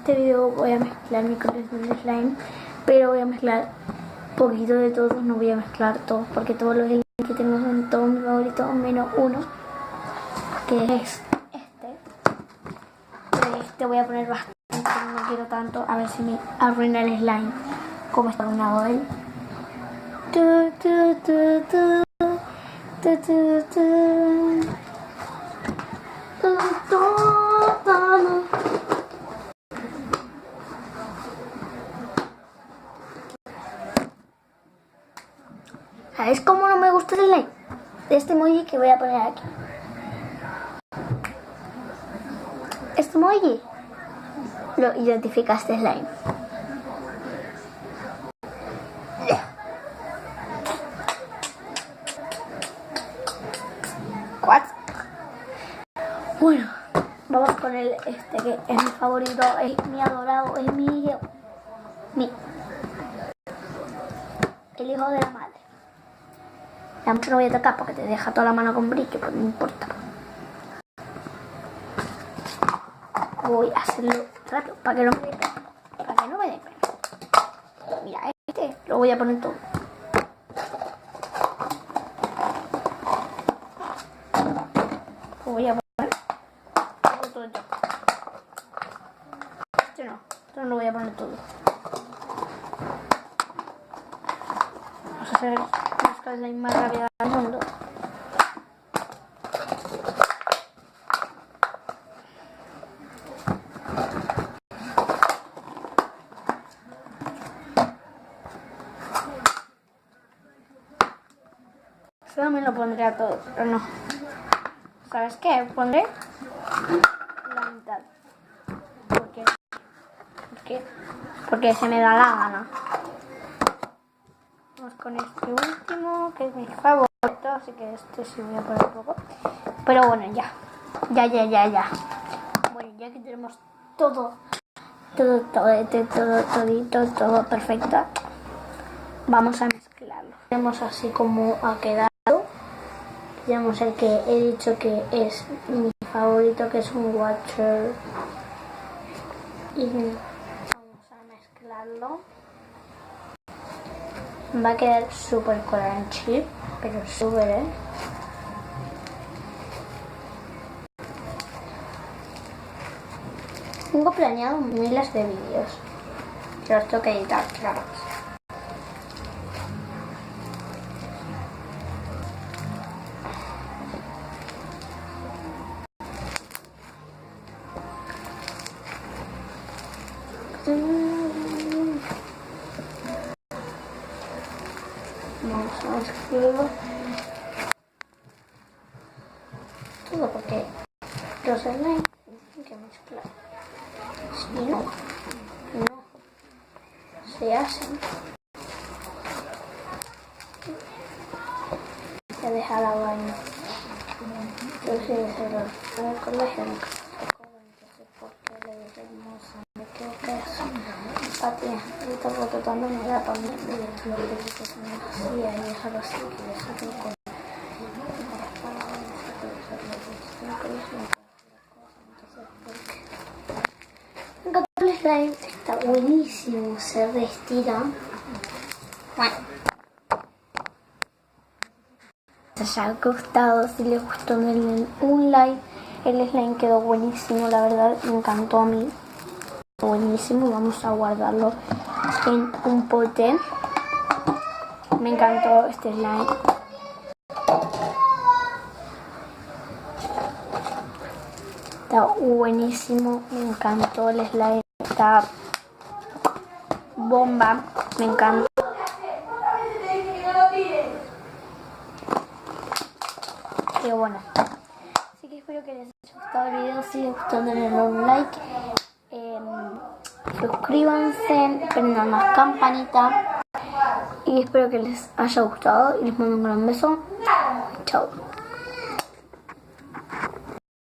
este video voy a mezclar mi colección de slime, pero voy a mezclar poquito de todos, no voy a mezclar todos porque todos los slimes que tengo son todos mis favoritos, menos uno, que es este. Pero este voy a poner bastante, no quiero tanto, a ver si me arruina el slime como está arruinado él. ¿Sabes cómo no me gusta el slime? Este emoji que voy a poner aquí. Este emoji lo identifica este slime. What? Bueno, vamos con el que es mi favorito, es mi adorado, es el hijo de la madre. Ya mucho no voy a tocar porque te deja toda la mano con brillo, pero no importa. Voy a hacerlo rápido para que no me dé pena. Para que no me dé pena. Mira, este lo voy a poner todo. Lo voy a poner todo yo. Este no lo voy a poner todo. Vamos a hacer la slime más rápida del mundo. Yo también lo pondré a todo, pero no. ¿Sabes qué? Pondré la mitad. Porque se me da la gana. Vamos con este último, que es mi favorito, así que este sí voy a poner un poco. Pero bueno, ya. Bueno, ya que tenemos todo perfecto, vamos a mezclarlo. Tenemos así como ha quedado. Tenemos el que he dicho que es mi favorito, que es un Watcher. Y vamos a mezclarlo. Va a quedar súper crunchy, pero súper, Tengo planeado miles de vídeos, que los tengo que editar, claro. Vamos a mezclarlo todo porque los slime tienen que mezclar. Si no se hacen. Voy a dejar la vaina. Yo soy de cero. En el colegio no sé por qué le dije hermosa. Me equivoqué eso. Patria, esta foto también me da para mí. Mira lo que se me hacía y dejarlo así, que dejarlo con... El slime está buenísimo, se retira. Bueno, si os ha gustado, si les gustó, denle un like. El slime quedó buenísimo, la verdad, me encantó a mí. Buenísimo, vamos a guardarlo en un pote. Me encantó este slime. Está buenísimo, me encantó el slime. Está bomba, me encanta. Qué bueno. Así que espero que les haya gustado el video. Si les gustó, denle un like. Suscríbanse, prendan la campanita. Y espero que les haya gustado. Y les mando un gran beso. Chao.